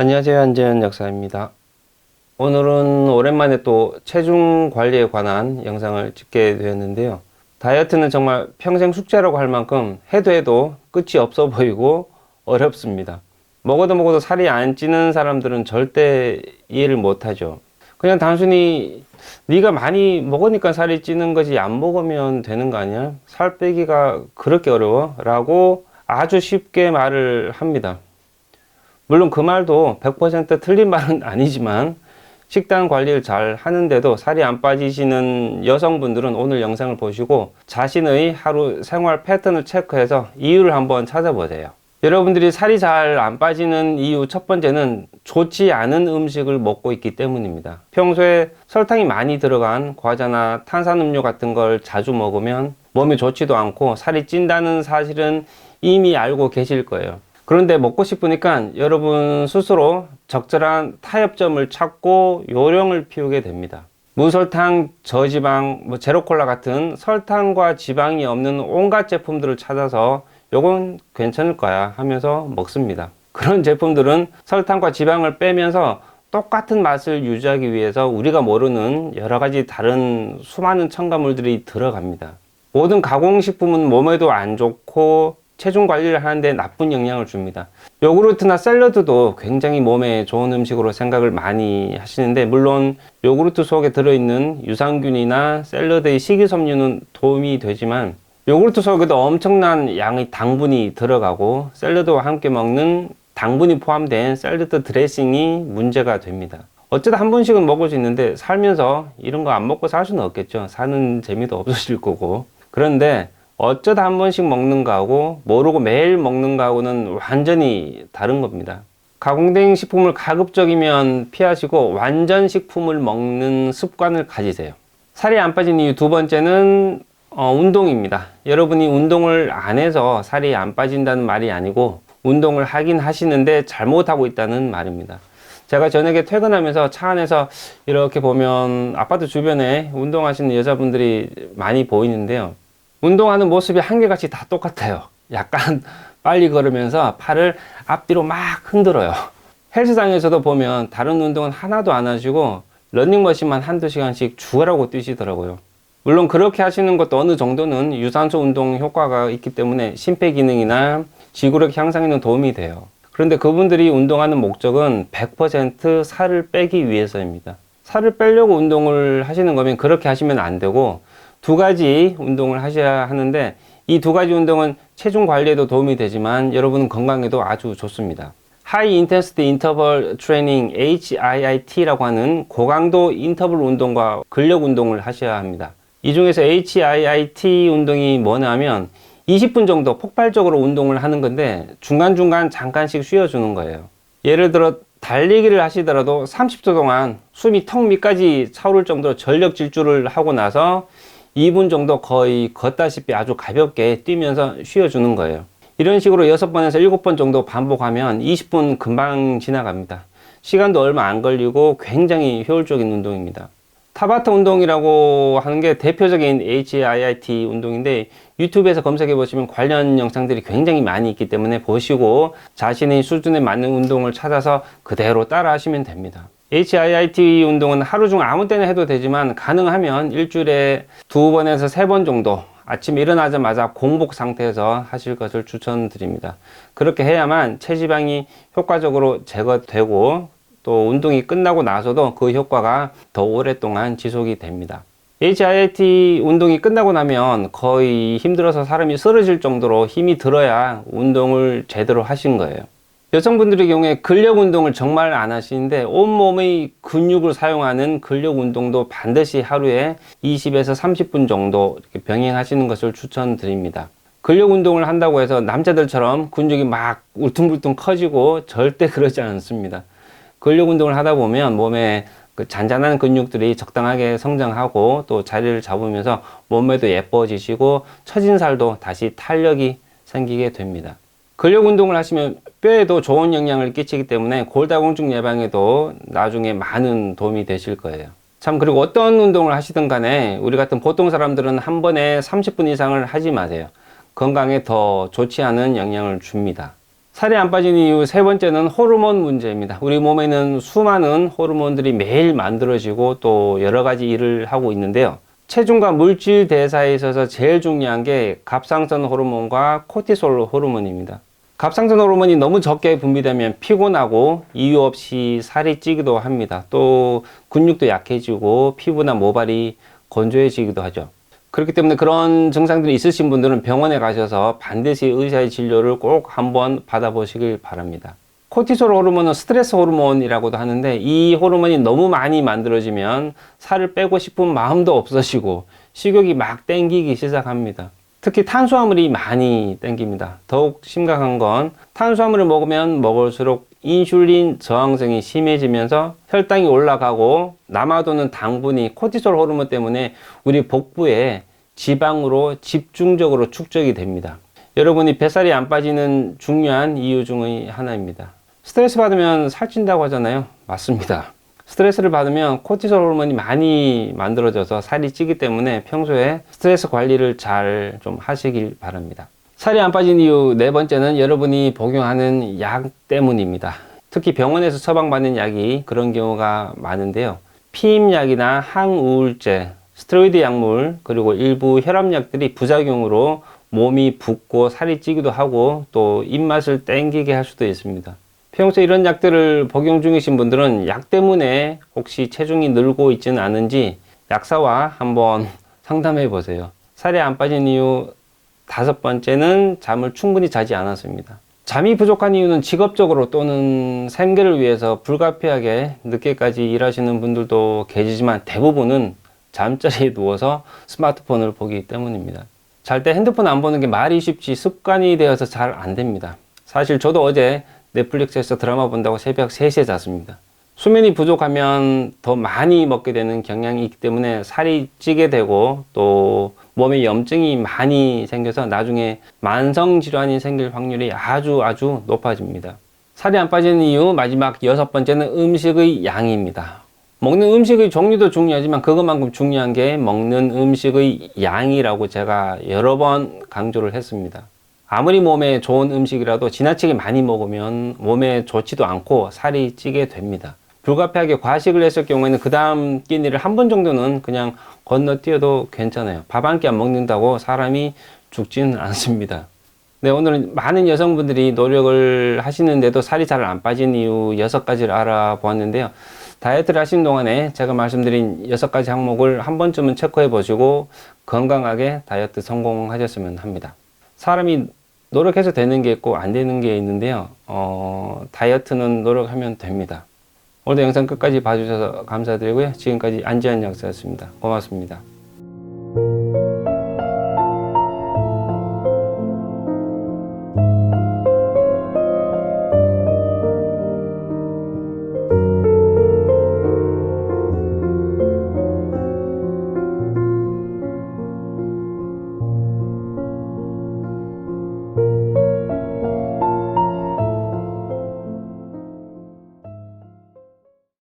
안녕하세요. 한재현 역사입니다. 오늘은 오랜만에 또 체중 관리에 관한 영상을 찍게 되었는데요. 다이어트는 정말 평생 숙제라고 할 만큼 해도 끝이 없어 보이고 어렵습니다. 먹어도 살이 안 찌는 사람들은 절대 이해를 못하죠. 그냥 단순히 네가 많이 먹으니까 살이 찌는 거지 안 먹으면 되는 거 아니야? 살 빼기가 그렇게 어려워? 라고 아주 쉽게 말을 합니다. 물론 그 말도 100% 틀린 말은 아니지만 식단 관리를 잘 하는데도 살이 안 빠지시는 여성분들은 오늘 영상을 보시고 자신의 하루 생활 패턴을 체크해서 이유를 한번 찾아보세요. 여러분들이 살이 잘 안 빠지는 이유 첫 번째는 좋지 않은 음식을 먹고 있기 때문입니다. 평소에 설탕이 많이 들어간 과자나 탄산음료 같은 걸 자주 먹으면 몸에 좋지도 않고 살이 찐다는 사실은 이미 알고 계실 거예요. 그런데 먹고 싶으니까 여러분 스스로 적절한 타협점을 찾고 요령을 피우게 됩니다. 무설탕, 저지방, 제로콜라 같은 설탕과 지방이 없는 온갖 제품들을 찾아서 요건 괜찮을 거야 하면서 먹습니다. 그런 제품들은 설탕과 지방을 빼면서 똑같은 맛을 유지하기 위해서 우리가 모르는 여러 가지 다른 수많은 첨가물들이 들어갑니다. 모든 가공식품은 몸에도 안 좋고 체중 관리를 하는데 나쁜 영향을 줍니다. 요구르트나 샐러드도 굉장히 몸에 좋은 음식으로 생각을 많이 하시는데, 물론 요구르트 속에 들어있는 유산균이나 샐러드의 식이섬유는 도움이 되지만 요구르트 속에도 엄청난 양의 당분이 들어가고 샐러드와 함께 먹는 당분이 포함된 샐러드 드레싱이 문제가 됩니다. 어쩌다 한 번씩은 먹을 수 있는데 살면서 이런 거 안 먹고 살 수는 없겠죠. 사는 재미도 없어질 거고. 그런데 어쩌다 한 번씩 먹는 거하고 모르고 매일 먹는 거하고는 완전히 다른 겁니다. 가공된 식품을 가급적이면 피하시고 완전 식품을 먹는 습관을 가지세요. 살이 안 빠진 이유 두 번째는 운동입니다. 여러분이 운동을 안 해서 살이 안 빠진다는 말이 아니고 운동을 하긴 하시는데 잘못하고 있다는 말입니다. 제가 저녁에 퇴근하면서 차 안에서 이렇게 보면 아파트 주변에 운동하시는 여자분들이 많이 보이는데요. 운동하는 모습이 한결같이 다 똑같아요. 약간 빨리 걸으면서 팔을 앞뒤로 막 흔들어요. 헬스장에서도 보면 다른 운동은 하나도 안 하시고 러닝머신만 한두 시간씩 죽으라고 뛰시더라고요. 물론 그렇게 하시는 것도 어느 정도는 유산소 운동 효과가 있기 때문에 심폐기능이나 지구력 향상에는 도움이 돼요. 그런데 그분들이 운동하는 목적은 100% 살을 빼기 위해서입니다. 살을 빼려고 운동을 하시는 거면 그렇게 하시면 안 되고 두 가지 운동을 하셔야 하는데, 이 두 가지 운동은 체중 관리에도 도움이 되지만 여러분 건강에도 아주 좋습니다. 하이 인텐시티 인터벌 트레이닝 HIIT라고 하는 고강도 인터벌 운동과 근력 운동을 하셔야 합니다. 이 중에서 HIIT 운동이 뭐냐면 20분 정도 폭발적으로 운동을 하는 건데 중간중간 잠깐씩 쉬어주는 거예요. 예를 들어 달리기를 하시더라도 30초 동안 숨이 턱 밑까지 차오를 정도로 전력 질주를 하고 나서 2분 정도 거의 걷다시피 아주 가볍게 뛰면서 쉬어주는 거예요. 이런 식으로 6번에서 7번 정도 반복하면 20분 금방 지나갑니다. 시간도 얼마 안 걸리고 굉장히 효율적인 운동입니다. 타바타 운동이라고 하는 게 대표적인 HIIT 운동인데 유튜브에서 검색해 보시면 관련 영상들이 굉장히 많이 있기 때문에 보시고 자신의 수준에 맞는 운동을 찾아서 그대로 따라 하시면 됩니다. HIIT 운동은 하루 중 아무 때나 해도 되지만 가능하면 일주일에 2번에서 3번 정도 아침에 일어나자마자 공복 상태에서 하실 것을 추천드립니다. 그렇게 해야만 체지방이 효과적으로 제거되고 또 운동이 끝나고 나서도 그 효과가 더 오랫동안 지속이 됩니다. HIIT 운동이 끝나고 나면 거의 힘들어서 사람이 쓰러질 정도로 힘이 들어야 운동을 제대로 하신 거예요. 여성분들의 경우에 근력 운동을 정말 안 하시는데 온몸의 근육을 사용하는 근력 운동도 반드시 하루에 20에서 30분 정도 이렇게 병행하시는 것을 추천드립니다. 근력 운동을 한다고 해서 남자들처럼 근육이 막 울퉁불퉁 커지고 절대 그러지 않습니다. 근력 운동을 하다 보면 몸에 그 잔잔한 근육들이 적당하게 성장하고 또 자리를 잡으면서 몸매도 예뻐지시고 처진 살도 다시 탄력이 생기게 됩니다. 근력 운동을 하시면 뼈에도 좋은 영향을 끼치기 때문에 골다공증 예방에도 나중에 많은 도움이 되실 거예요. 참, 그리고 어떤 운동을 하시든 간에 우리 같은 보통 사람들은 한 번에 30분 이상을 하지 마세요. 건강에 더 좋지 않은 영향을 줍니다. 살이 안 빠진 이유 세 번째는 호르몬 문제입니다. 우리 몸에는 수많은 호르몬들이 매일 만들어지고 또 여러 가지 일을 하고 있는데요. 체중과 물질 대사에 있어서 제일 중요한 게 갑상선 호르몬과 코티솔 호르몬입니다. 갑상선 호르몬이 너무 적게 분비되면 피곤하고 이유 없이 살이 찌기도 합니다. 또 근육도 약해지고 피부나 모발이 건조해지기도 하죠. 그렇기 때문에 그런 증상들이 있으신 분들은 병원에 가셔서 반드시 의사의 진료를 꼭 한번 받아보시길 바랍니다. 코티솔 호르몬은 스트레스 호르몬이라고도 하는데 이 호르몬이 너무 많이 만들어지면 살을 빼고 싶은 마음도 없어지고 식욕이 막 땡기기 시작합니다. 특히 탄수화물이 많이 땡깁니다. 더욱 심각한 건 탄수화물을 먹으면 먹을수록 인슐린 저항성이 심해지면서 혈당이 올라가고 남아도는 당분이 코티솔 호르몬 때문에 우리 복부에 지방으로 집중적으로 축적이 됩니다. 여러분이 뱃살이 안 빠지는 중요한 이유 중의 하나입니다. 스트레스 받으면 살찐다고 하잖아요. 맞습니다. 스트레스를 받으면 코티솔 호르몬이 많이 만들어져서 살이 찌기 때문에 평소에 스트레스 관리를 잘 좀 하시길 바랍니다. 살이 안 빠진 이유 네 번째는 여러분이 복용하는 약 때문입니다. 특히 병원에서 처방받는 약이 그런 경우가 많은데요. 피임약이나 항우울제, 스테로이드 약물, 그리고 일부 혈압약들이 부작용으로 몸이 붓고 살이 찌기도 하고 또 입맛을 땡기게 할 수도 있습니다. 평소에 이런 약들을 복용 중이신 분들은 약 때문에 혹시 체중이 늘고 있지는 않은지 약사와 한번 상담해 보세요. 살이 안 빠진 이유 다섯 번째는 잠을 충분히 자지 않았습니다. 잠이 부족한 이유는 직업적으로 또는 생계를 위해서 불가피하게 늦게까지 일하시는 분들도 계시지만 대부분은 잠자리에 누워서 스마트폰을 보기 때문입니다. 잘 때 핸드폰 안 보는 게 말이 쉽지 습관이 되어서 잘 안 됩니다. 사실 저도 어제 넷플릭스에서 드라마 본다고 새벽 3시에 잤습니다. 수면이 부족하면 더 많이 먹게 되는 경향이 있기 때문에 살이 찌게 되고 또 몸에 염증이 많이 생겨서 나중에 만성질환이 생길 확률이 아주 높아집니다. 살이 안 빠지는 이유 마지막 여섯 번째는 음식의 양입니다. 먹는 음식의 종류도 중요하지만 그것만큼 중요한 게 먹는 음식의 양이라고 제가 여러 번 강조를 했습니다. 아무리 몸에 좋은 음식이라도 지나치게 많이 먹으면 몸에 좋지도 않고 살이 찌게 됩니다. 불가피하게 과식을 했을 경우에는 그 다음 끼니를 한 번 정도는 그냥 건너뛰어도 괜찮아요. 밥 한 끼 안 먹는다고 사람이 죽지는 않습니다. 네, 오늘은 많은 여성분들이 노력을 하시는데도 살이 잘 안 빠진 이유 6가지를 알아보았는데요. 다이어트를 하시는 동안에 제가 말씀드린 6가지 항목을 한 번쯤은 체크해 보시고 건강하게 다이어트 성공하셨으면 합니다. 사람이 노력해서 되는 게 있고 안 되는 게 있는데요. 다이어트는 노력하면 됩니다. 오늘도 영상 끝까지 봐주셔서 감사드리고요. 지금까지 안지환 약사였습니다. 고맙습니다.